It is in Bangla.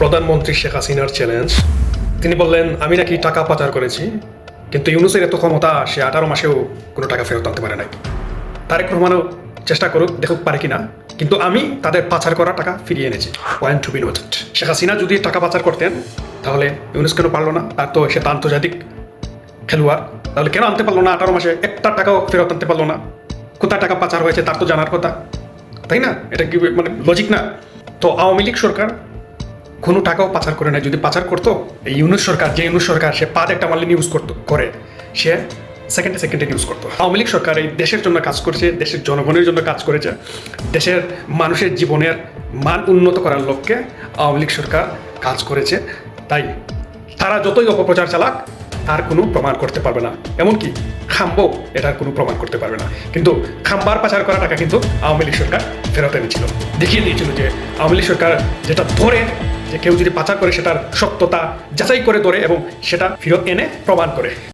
প্রধানমন্ত্রী শেখ হাসিনার চ্যালেঞ্জ। তিনি বললেন, আমি নাকি টাকা পাচার করেছি, কিন্তু ইউনূসের এত ক্ষমতা, সে 18 মাসেও কোনো টাকা ফেরত আনতে পারে নাই। তারেক রহমানও চেষ্টা করুক, দেখুক পারে কিনা, কিন্তু আমি তাদের পাচার করা টাকা ফিরিয়ে এনেছি। Point to be noted. Sheikh Hasina যদি টাকা পাচার করতেন, তাহলে ইউনূস কেন পারলো না? তার তো সে আন্তর্জাতিক খেলোয়াড়, তাহলে কেন আনতে পারলো না? 18 মাসে একটা টাকাও ফেরত আনতে পারলো না। কোথায় টাকা পাচার হয়েছে তার তো জানার কথা, তাই না? এটা কি মানে লজিক না? তো আওয়ামী লীগ সরকার কোনো টাকাও পাচার করে না। যদি পাচার করতো, এই ইউনূস সরকার, যে ইউনূস সরকার, সে পাদ একটা মারলে ইউজ করে সে সেকেন্ডে সেকেন্ডে ইউজ করতো। আওয়ামী লীগ সরকার এই দেশের জন্য কাজ করেছে, দেশের জনগণের জন্য কাজ করেছে, দেশের মানুষের জীবনের মান উন্নত করার লক্ষ্যে আওয়ামী লীগ সরকার কাজ করেছে। তাই তারা যতই অপপ্রচার চালাক, তার কোনো প্রমাণ করতে পারবে না। এমনকি খাম্বো এটার কোনো প্রমাণ করতে পারবে না। কিন্তু খাম্বার পাচার করা টাকা কিন্তু আওয়ামী লীগ সরকার ফেরত এনেছিল, দেখিয়ে দিয়েছিল যে আওয়ামী লীগ সরকার যেটা ধরে, যে কেউ যদি পাচার করে সেটার সত্যতা যাচাই করে ধরে এবং সেটা ফেরত এনে প্রমাণ করে।